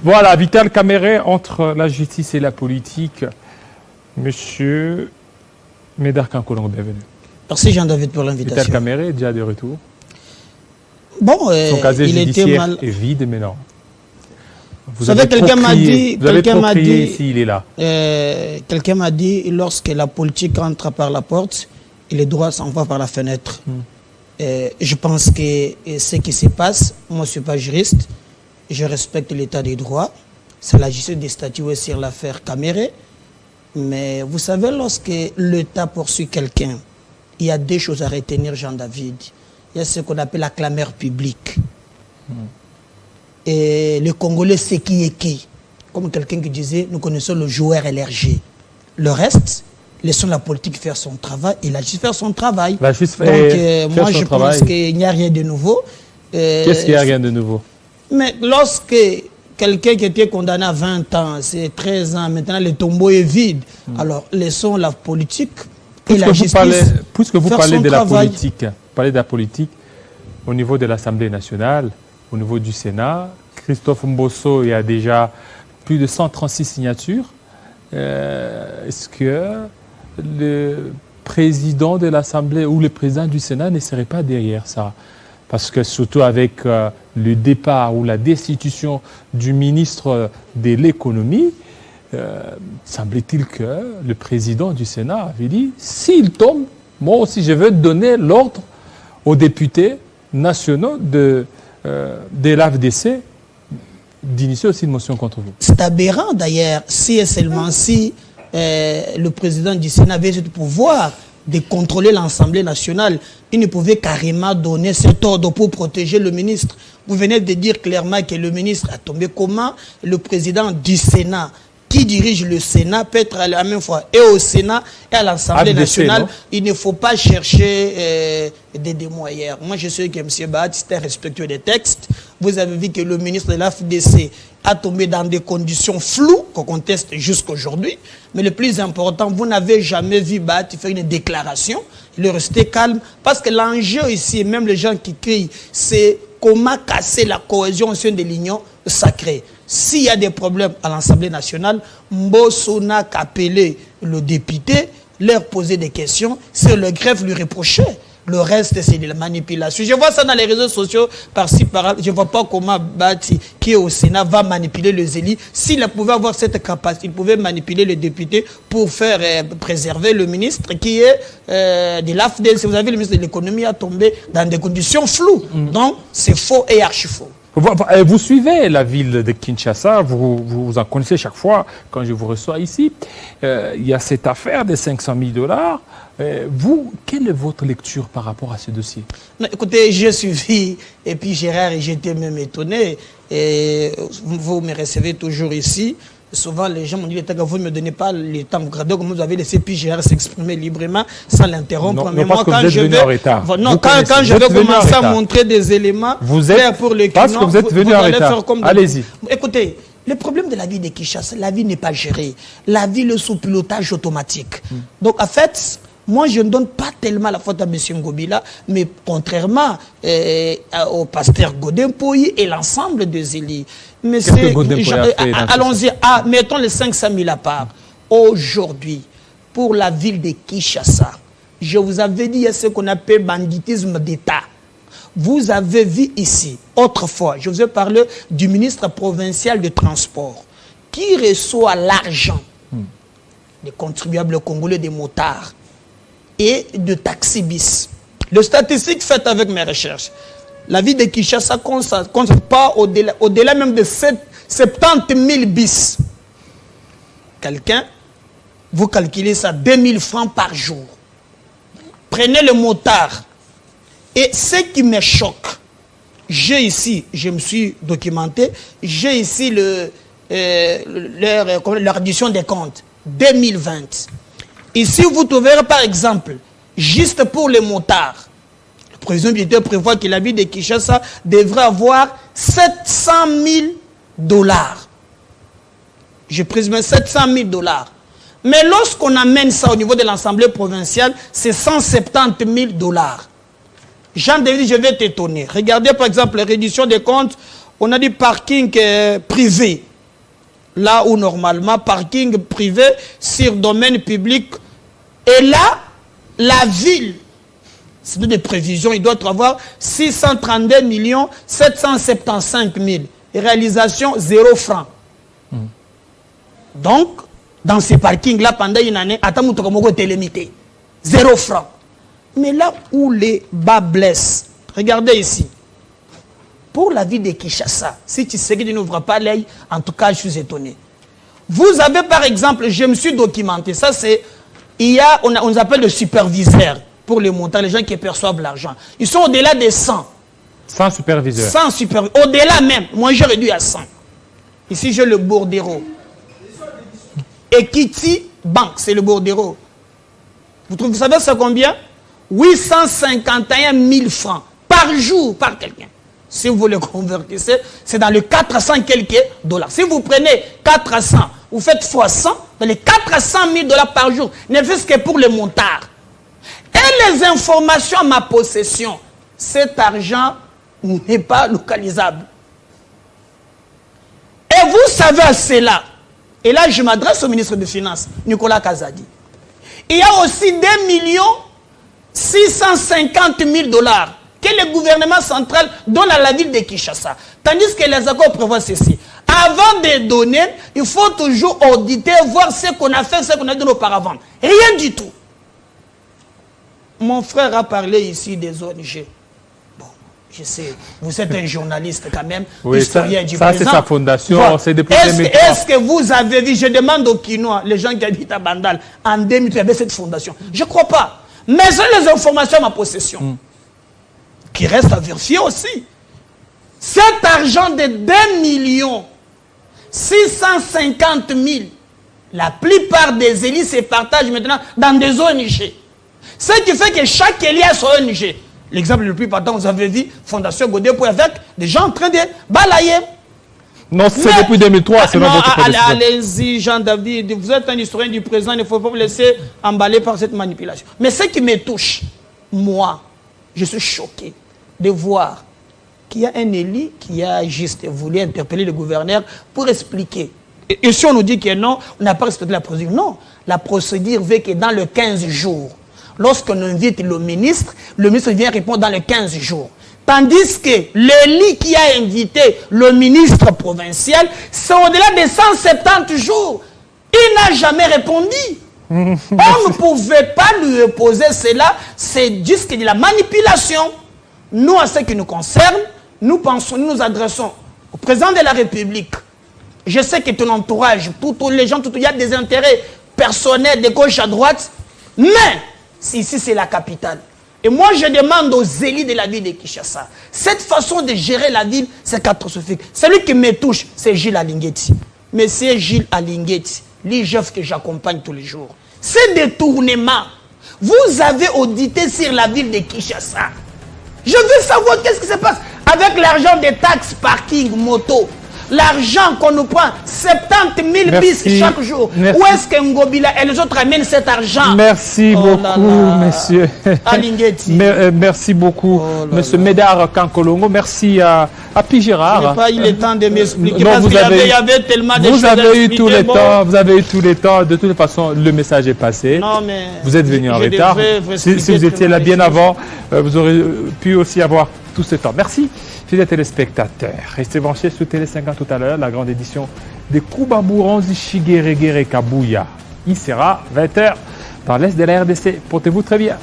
Voilà, Vital Kamerhe, entre la justice et la politique. Monsieur Médard Kankoulon, bienvenue. Merci Jean-David pour l'invitation. Vital Kamerhe est déjà de retour. Bon, son casier judiciaire est vide, mais non. Vous savez, quelqu'un m'a dit, s'il est là. Quelqu'un m'a dit, lorsque la politique entre par la porte, et les droits s'en vont par la fenêtre. Je pense que ce qui se passe, moi je ne suis pas juriste, je respecte l'état des droits. C'est la justice des statuts sur l'affaire Kamerhe. Mais vous savez, lorsque l'État poursuit quelqu'un, il y a deux choses à retenir, Jean-David. Il y a ce qu'on appelle la clameur publique. Et les Congolais, c'est qui est qui. Comme quelqu'un qui disait, nous connaissons le joueur LRG. Le reste, laissons la politique faire son travail et la justice faire son travail. La justice Donc, moi, je pense qu'il n'y a rien de nouveau. Qu'est-ce qu'il n'y a rien de nouveau? Mais lorsque quelqu'un qui était condamné à 20 ans, c'est 13 ans, maintenant le tombeau est vide. Alors, laissons la politique et la justice puisque vous parlez de travail. Parlez de la politique au niveau de l'Assemblée nationale, au niveau du Sénat. Christophe Mbosso, il y a déjà plus de 136 signatures. Est-ce que le président de l'Assemblée ou le président du Sénat ne serait pas derrière ça? Parce que surtout avec le départ ou la destitution du ministre de l'économie, semble-t-il que le président du Sénat avait dit, s'il tombe, moi aussi je veux donner l'ordre aux députés nationaux de l'AFDC d'initier aussi une motion contre vous. C'est aberrant d'ailleurs, si et seulement si le président du Sénat avait ce pouvoir de contrôler l'Assemblée nationale, il ne pouvait carrément donner cet ordre pour protéger le ministre. Vous venez de dire clairement que le ministre a tombé. Comment le président du Sénat, qui dirige le Sénat, peut être à la même fois et au Sénat et à l'Assemblée nationale, non? Il ne faut pas chercher des démoyères. Moi, je sais que M. Baptiste est respectueux des textes. Vous avez vu que le ministre de l'AFDC a tombé dans des conditions floues qu'on conteste jusqu'aujourd'hui. Mais le plus important, vous n'avez jamais vu Baptiste faire une déclaration. Il est resté calme. Parce que l'enjeu ici, même les gens qui crient, c'est comment casser la cohésion au sein de l'union sacrée. S'il y a des problèmes à l'Assemblée nationale, Mbosso n'a qu'à appeler le député, leur poser des questions, c'est le greffe lui reprocher. Le reste, c'est de la manipulation. Je vois ça dans les réseaux sociaux, par-ci, par-là. Je ne vois pas comment Bati, qui est au Sénat, va manipuler les élus. S'il pouvait avoir cette capacité, il pouvait manipuler le député pour faire préserver le ministre qui est de l'AFDL. Si vous avez le ministre de l'économie a tombé dans des conditions floues. Donc, c'est faux et archi faux. Vous suivez la ville de Kinshasa, vous en connaissez chaque fois quand je vous reçois ici. Il y a cette affaire des 500 000 $. Vous, quelle est votre lecture par rapport à ce dossier? Non, écoutez, j'ai suivi, et puis Gérard, et j'étais même étonné. Et vous me recevez toujours ici. Souvent, les gens m'ont dit, vous ne me donnez pas le temps. Regardez comme vous avez laissé puis Gérard s'exprimer librement sans l'interrompre. Mais moi, quand je vais commencer à montrer des éléments pour les clients, parce que vous êtes venu en retard. Allez-y. Écoutez, le problème de la vie de Kinshasa, la vie n'est pas gérée. La ville est sous pilotage automatique. Donc, en fait, moi, je ne donne pas tellement la faute à M. Ngobila, mais contrairement au pasteur Godin Poyi et l'ensemble des élus. Mais allons-y, mettons les 500 000 à part. Aujourd'hui, pour la ville de Kinshasa, je vous avais dit, il y a ce qu'on appelle banditisme d'État. Vous avez vu ici, autrefois, je vous ai parlé du ministre provincial de transport qui reçoit l'argent des contribuables congolais, des motards et de taxi bis. Les statistiques faites avec mes recherches, la ville de Kinshasa compte pas au-delà même de 70 000 bis. Quelqu'un, vous calculez ça, 2000 francs par jour. Prenez le motard. Et ce qui me choque, j'ai ici, je me suis documenté, j'ai ici leur édition des comptes 2020. Ici, vous trouverez par exemple, juste pour les motards, le président militaire prévoit que la ville de Kinshasa devrait avoir 700 000 $. Je présume 700 000 $. Mais lorsqu'on amène ça au niveau de l'Assemblée provinciale, c'est 170 000 $. Jean-David, je vais t'étonner. Regardez par exemple la réduction des comptes On a dit parking privé. Là où normalement, parking privé sur domaine public. Et là, la ville, c'est des prévisions, il doit avoir 632 775 000. Réalisation, 0 francs. Donc, dans ces parkings-là, pendant une année, était limité. 0 francs. Mais là où les bas blessent, regardez ici. Pour la ville de Kinshasa, si tu sais que tu n'ouvres pas l'œil, en tout cas, je suis étonné. Vous avez par exemple, je me suis documenté, ça c'est, on nous appelle le superviseur pour les montants, les gens qui perçoivent l'argent. Ils sont au-delà des 100. 100 superviseurs. 100 superviseurs. Au-delà même. Moi, j'ai réduit à 100. Ici, j'ai le Bordero. Equity Bank, c'est le Bordero. Vous savez c'est combien? 851 000 francs par jour par quelqu'un. Si vous le convertissez, c'est dans le 400 quelques dollars. Si vous prenez 400, vous faites fois 100, dans les 400 000 dollars par jour, ne fût-ce que pour les montards. Et les informations à ma possession, cet argent n'est pas localisable. Et vous savez à cela, et là je m'adresse au ministre des Finances, Nicolas Kazadi, il y a aussi 2 650 000 dollars que le gouvernement central donne à la ville de Kinshasa. Tandis que les accords prévoient ceci. Avant de donner, il faut toujours auditer, voir ce qu'on a fait, ce qu'on a donné auparavant. Rien du tout. Mon frère a parlé ici des ONG. Bon, je sais, vous êtes un journaliste quand même, oui, historien du présent. Ça, c'est sa fondation, c'est depuis 2003. Est-ce que vous avez vu, je demande aux Kinois, les gens qui habitent à Bandal, en 2003, il y avait cette fondation. Je ne crois pas. Mais c'est les informations à ma possession. Qui reste à vérifier aussi. Cet argent de 2 650 000, la plupart des élites se partagent maintenant dans des ONG. Ce qui fait que chaque élit a son ONG. L'exemple le plus patent, vous avez vu, Fondation Godé avec des gens en train de balayer. Non, c'est depuis 2003, c'est votre allez-y, Jean-David, vous êtes un historien du présent, il ne faut pas vous laisser emballer par cette manipulation. Mais ce qui me touche, moi, je suis choqué de voir qu'il y a un élu qui a juste voulu interpeller le gouverneur pour expliquer. Et si on nous dit que non, on n'a pas respecté la procédure. Non, la procédure veut que dans le 15 jours, lorsqu'on invite le ministre vient répondre dans les 15 jours. Tandis que l'élu qui a invité le ministre provincial, c'est au-delà de 170 jours. Il n'a jamais répondu. On ne pouvait pas lui opposer cela. C'est juste de la manipulation. Nous, à ce qui nous concerne, nous pensons, nous nous adressons au président de la République. Je sais que ton entourage, tous les gens, il y a des intérêts personnels de gauche à droite. Mais, ici, c'est la capitale. Et moi, je demande aux élus de la ville de Kinshasa, cette façon de gérer la ville, c'est catastrophique. Celui qui me touche, c'est Gilles Alinguetti. Monsieur Gilles Alinguetti, l'IGF que j'accompagne tous les jours. Ce détournement, vous avez audité sur la ville de Kinshasa. Je veux savoir qu'est-ce qui se passe avec l'argent des taxes parking, moto. L'argent qu'on nous prend, 70 000 bis chaque jour. Merci. Où est-ce que Ngobila et les autres amènent cet argent? Merci beaucoup, monsieur. Alinguetti. Merci beaucoup, monsieur Médard Kankolongo. Merci à Pigérard. Je n'ai pas eu le temps de m'expliquer Non, parce qu'il y avait tellement de choses à expliquer. Vous avez eu tous les temps. De toute façon, le message est passé. Non, mais vous êtes venu en retard. Si vous étiez là bien avant, vous aurez pu aussi avoir tout ce temps. Merci. Fidèles téléspectateurs, restez branchés sur Télé 50 tout à l'heure, la grande édition des Kubaburanzi Shigeregere Kabuya. Il sera 20h dans l'est de la RDC. Portez-vous très bien.